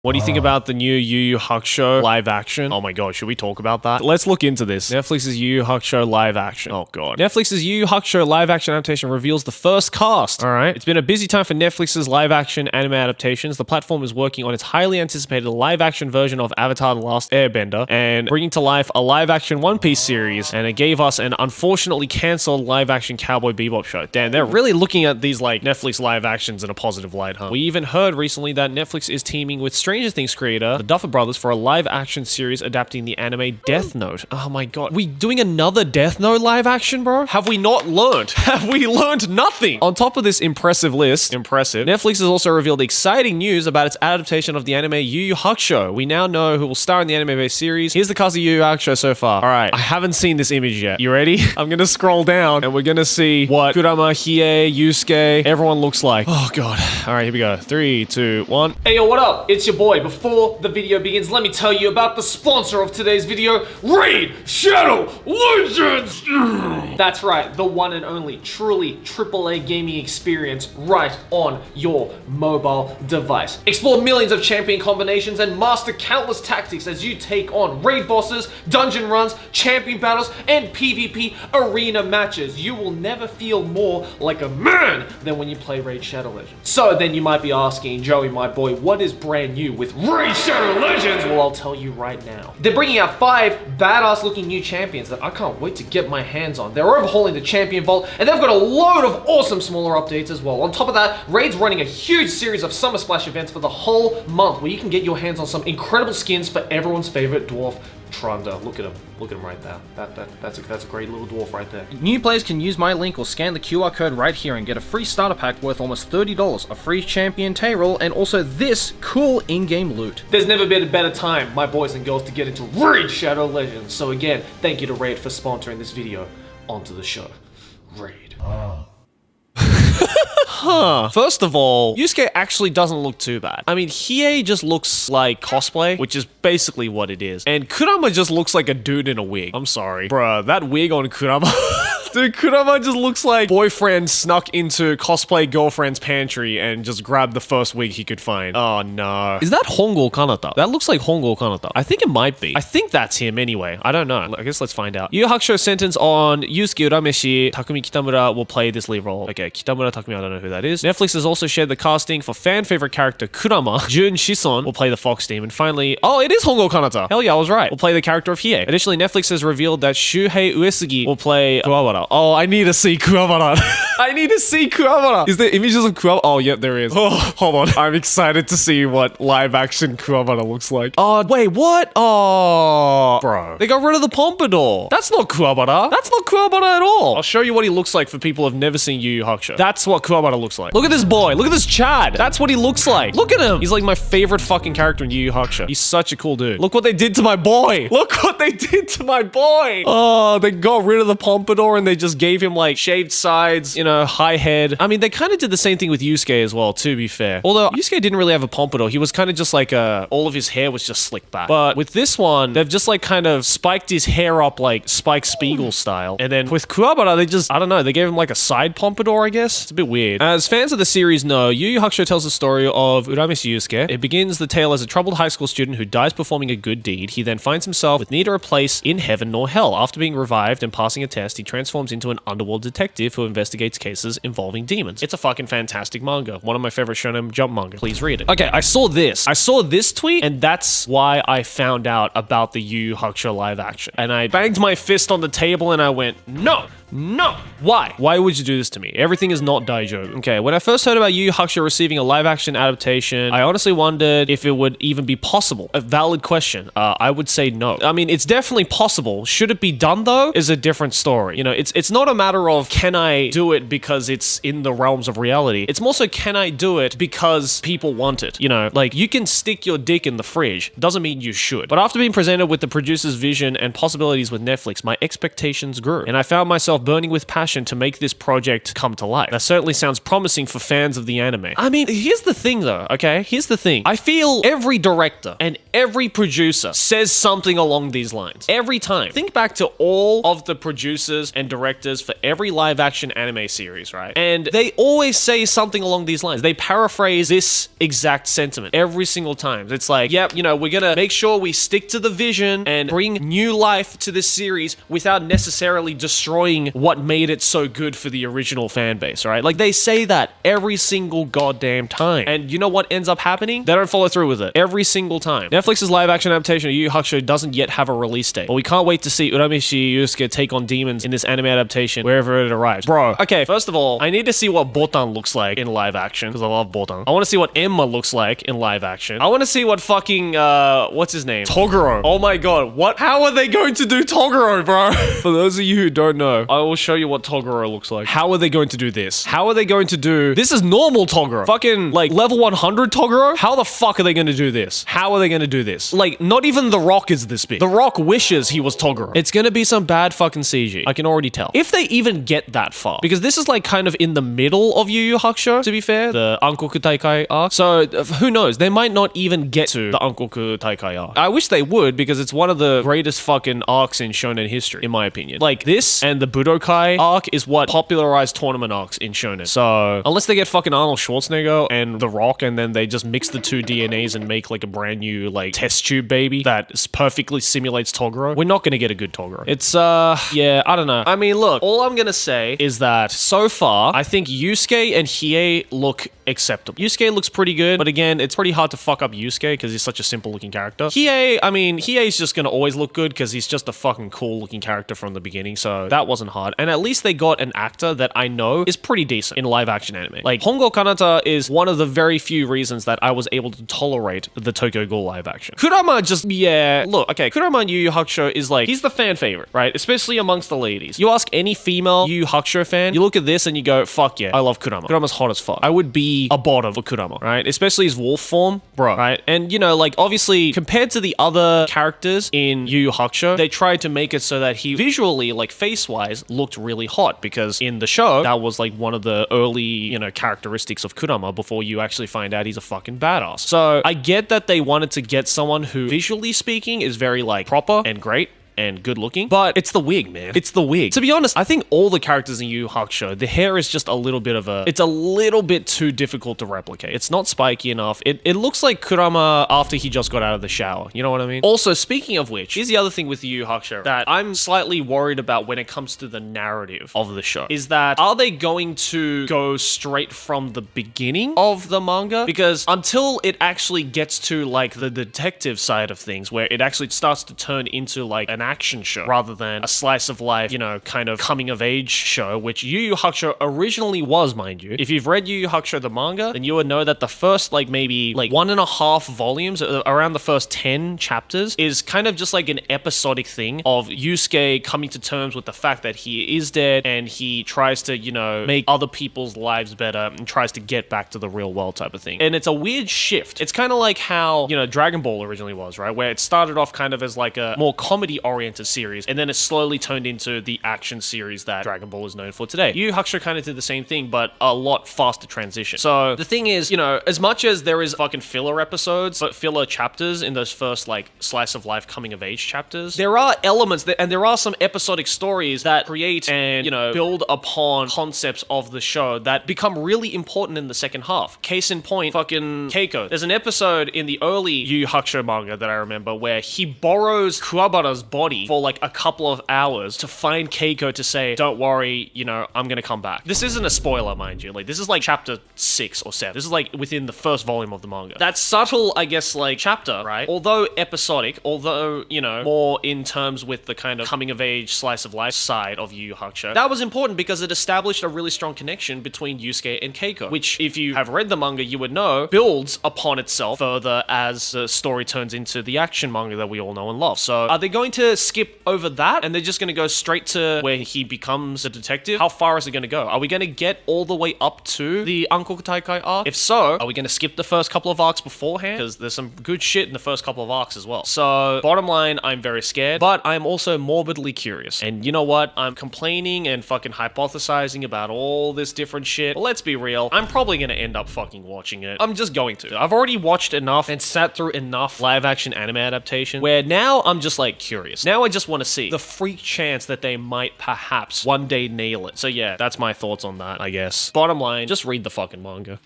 What do you think about the new Yu Yu Hakusho live action? Oh my god, should we talk about that? Let's look into this. Netflix's Yu Yu Hakusho live action. Oh god. Netflix's Yu Yu Hakusho live action adaptation reveals the first cast. Alright. It's been a busy time for Netflix's live action anime adaptations. The platform is working on its highly anticipated live action version of Avatar The Last Airbender and bringing to life a live action One Piece series. And it gave us an unfortunately cancelled live action Cowboy Bebop show. Damn, they're really looking at these like Netflix live actions in a positive light, huh? We even heard recently that Netflix is teaming with Stranger Things creator, the Duffer Brothers, for a live action series adapting the anime Death Note. Oh my god. We doing another Death Note live action, bro? Have we not learned? Have we learned nothing? On top of this impressive list, Netflix has also revealed exciting news about its adaptation of the anime Yu Yu Hakusho. We now know who will star in the anime-based series. Here's the cast of Yu Yu Hakusho so far. Alright, I haven't seen this image yet. You ready? I'm gonna scroll down and we're gonna see what Kurama, Hiei, Yusuke, everyone looks like. Oh god. Alright, here we go. 3, 2, 1. Hey yo, what up? It's your boy. Before the video begins, let me tell you about the sponsor of today's video, Raid Shadow Legends! That's right, the one and only truly AAA gaming experience right on your mobile device. Explore millions of champion combinations and master countless tactics as you take on raid bosses, dungeon runs, champion battles, and PvP arena matches. You will never feel more like a man than when you play Raid Shadow Legends. So then you might be asking, Joey, my boy, what is brand new with Raid Shadow Legends? Well, I'll tell you right now. They're bringing out 5 badass looking new champions that I can't wait to get my hands on. They're overhauling the champion vault, and they've got a load of awesome smaller updates as well. On top of that, Raid's running a huge series of Summer Splash events for the whole month where you can get your hands on some incredible skins for everyone's favorite dwarf, Trunda. Look at him. Look at him right there. That's a great little dwarf right there. New players can use my link or scan the QR code right here and get a free starter pack worth almost $30, a free champion tayroll, and also this cool in-game loot. There's never been a better time, my boys and girls, to get into Raid Shadow Legends. So again, thank you to Raid for sponsoring this video. Onto the show. Raid. Huh. First of all, Yusuke actually doesn't look too bad. I mean, Hiei just looks like cosplay, which is basically what it is. And Kurama just looks like a dude in a wig. I'm sorry. Bruh, that wig on Kurama... Dude, Kurama just looks like boyfriend snuck into cosplay girlfriend's pantry and just grabbed the first wig he could find. Oh no. Is that Hongo Kanata? That looks like Hongo Kanata. I think it might be. I think that's him anyway. I don't know. I guess let's find out. Yu Yu Hakusho sentence on Yusuke Urameshi. Takumi Kitamura will play this lead role. Okay, Kitamura Takumi, I don't know who that is. Netflix has also shared the casting for fan favorite character Kurama. Jun Shison will play the Fox team. And finally, oh, it is Hongo Kanata. Hell yeah, I was right. Will play the character of Hiei. Additionally, Netflix has revealed that Shuhei Uesugi will play Kuwabara. Oh, I need to see Kuwabara. I need to see Kuwabara. Is there images of Kuwabara? Oh, yep, there is. Oh, hold on. I'm excited to see what live action Kuwabara looks like. Oh, wait, what? Oh, bro. They got rid of the pompadour. That's not Kuwabara. That's not Kuwabara at all. I'll show you what he looks like for people who've never seen Yu Yu Hakusho. That's what Kuwabara looks like. Look at this boy. Look at this Chad. That's what he looks like. Look at him. He's like my favorite fucking character in Yu Yu Hakusho. He's such a cool dude. Look what they did to my boy. Look what they did to my boy. Oh, they got rid of the pompadour and they just gave him like shaved sides, you know, high head. I mean, they kind of did the same thing with Yusuke as well, to be fair. Although Yusuke didn't really have a pompadour. He was kind of just like all of his hair was just slicked back. But with this one, they've just like kind of spiked his hair up like Spike Spiegel style. And then with Kuwabara, they just, I don't know, they gave him like a side pompadour, I guess. It's a bit weird. As fans of the series know, Yu Yu Hakusho tells the story of Urameshi Yusuke. It begins the tale as a troubled high school student who dies performing a good deed. He then finds himself with neither a place in heaven nor hell. After being revived and passing a test, he transforms into an underworld detective who investigates cases involving demons. It's a fucking fantastic manga. One of my favorite shonen jump manga. Please read it. Okay, I saw this tweet, and that's why I found out about the Yu Yu Hakusho live action. And I banged my fist on the table and I went, no! No! Why? Why would you do this to me? Everything is not Daijo. Okay, when I first heard about Yu Yu Hakusho receiving a live-action adaptation, I honestly wondered if it would even be possible. A valid question. I would say no. I mean, it's definitely possible. Should it be done, though, is a different story. You know, it's not a matter of can I do it because it's in the realms of reality. It's more so can I do it because people want it. You know, like, you can stick your dick in the fridge. Doesn't mean you should. But after being presented with the producer's vision and possibilities with Netflix, my expectations grew. And I found myself yourself burning with passion to make this project come to life. That certainly sounds promising for fans of the anime. I mean, here's the thing though, okay? Here's the thing. I feel every director and every producer says something along these lines. Every time. Think back to all of the producers and directors for every live action anime series, right? And they always say something along these lines. They paraphrase this exact sentiment every single time. It's like, yep, you know, we're gonna make sure we stick to the vision and bring new life to this series without necessarily destroying what made it so good for the original fan base, right? Like, they say that every single goddamn time. And you know what ends up happening? They don't follow through with it every single time. Netflix's live action adaptation of Yu Yu Hakusho doesn't yet have a release date, but we can't wait to see Uramishi Yusuke take on demons in this anime adaptation wherever it arrives. Bro, okay, first of all, I need to see what Botan looks like in live action, because I love Botan. I want to see what Emma looks like in live action. I want to see what fucking, what's his name? Toguro. Oh my god, what? How are they going to do Toguro, bro? For those of you who don't know, I will show you what Toguro looks like. How are they going to do this? How are they going to do... This is normal Toguro. Fucking, like, level 100 Toguro? How the fuck are they going to do this? How are they going to do this? Like, not even The Rock is this big. The Rock wishes he was Toguro. It's going to be some bad fucking CG. I can already tell. If they even get that far. Because this is, like, kind of in the middle of Yu Yu Hakusho, to be fair. The Ankoku Taikai arc. So, who knows? They might not even get to the Ankoku Taikai arc. I wish they would, because it's one of the greatest fucking arcs in shonen history, in my opinion. Like, this and the Budokai arc is what popularized tournament arcs in shonen. So, unless they get fucking Arnold Schwarzenegger and The Rock, and then they just mix the two DNAs and make, like, a brand new, like, test tube baby that perfectly simulates Toguro, we're not gonna get a good Toguro. It's, yeah, I don't know. I mean, look, all I'm gonna say is that so far, I think Yusuke and Hiei look acceptable. Yusuke looks pretty good, but again, it's pretty hard to fuck up Yusuke because he's such a simple looking character. Hiei, I mean, Hiei's just gonna always look good because he's just a fucking cool looking character from the beginning, so that wasn't hard. And at least they got an actor that I know is pretty decent in live action anime. Like, Hongo Kanata is one of the very few reasons that I was able to tolerate the Tokyo Ghoul live action. Kurama just, yeah, look, okay, Kurama in Yu Yu Hakusho is like, he's the fan favorite, right? Especially amongst the ladies. You ask any female Yu Yu Hakusho fan, you look at this and you go, fuck yeah, I love Kurama. Kurama's hot as fuck. I would be a bottom for Kurama, right? Especially his wolf form, bro, right? And you know, like, obviously, compared to the other characters in Yu Yu Hakusho, they tried to make it so that he visually, like, face-wise, looked really hot, because in the show, that was like one of the early, you know, characteristics of Kurama before you actually find out he's a fucking badass. So I get that they wanted to get someone who, visually speaking, is very, like, proper and great and good looking, but it's the wig, man. It's the wig. To be honest, I think all the characters in Yu Yu Hakusho, the hair is just a little bit of a... It's a little bit too difficult to replicate. It's not spiky enough. It looks like Kurama after he just got out of the shower. You know what I mean? Also, speaking of which, here's the other thing with Yu Yu Hakusho that I'm slightly worried about when it comes to the narrative of the show, is that are they going to go straight from the beginning of the manga? Because until it actually gets to, like, the detective side of things, where it actually starts to turn into, like, an action show rather than a slice of life, you know, kind of coming of age show, which Yu Yu Hakusho originally was, mind you. If you've read Yu Yu Hakusho the manga, then you would know that the first, like, maybe like 1.5 volumes, around the first 10 chapters, is kind of just like an episodic thing of Yusuke coming to terms with the fact that he is dead, and he tries to, you know, make other people's lives better and tries to get back to the real world type of thing. And it's a weird shift. It's kind of like how, you know, Dragon Ball originally was, right? Where it started off kind of as like a more comedy-oriented series, and then it slowly turned into the action series that Dragon Ball is known for today. Yu Yu Hakusho kind of did the same thing, but a lot faster transition. So the thing is, you know, as much as there is fucking filler episodes, but filler chapters in those first, like, slice of life coming of age chapters, there are elements that, and there are some episodic stories that create and, you know, build upon concepts of the show that become really important in the second half. Case in point, fucking Keiko. There's an episode in the early Yu Yu Hakusho manga that I remember where he borrows Kuwabara's body for like a couple of hours to find Keiko to say, don't worry, you know, I'm gonna come back. This isn't a spoiler, mind you. Like, this is like chapter 6 or 7. This is like within the first volume of the manga. That subtle, I guess, like, chapter, right? Although episodic, although, you know, more in terms with the kind of coming of age slice of life side of Yu Yu Hakusho, that was important because it established a really strong connection between Yusuke and Keiko, which, if you have read the manga, you would know builds upon itself further as the story turns into the action manga that we all know and love. So are they going to gonna skip over that and they're just gonna go straight to where he becomes a detective, how far is it gonna go? Are we gonna get all the way up to the Uncle Taikai arc? If so, are we gonna skip the first couple of arcs beforehand? Because there's some good shit in the first couple of arcs as well. So, bottom line, I'm very scared, but I'm also morbidly curious. And you know what? I'm complaining and fucking hypothesizing about all this different shit. But let's be real, I'm probably gonna end up fucking watching it. I'm just going to. I've already watched enough and sat through enough live action anime adaptation where now I'm just like curious. Now I just want to see the freak chance that they might perhaps one day nail it. So yeah, that's my thoughts on that, I guess. Bottom line, just read the fucking manga.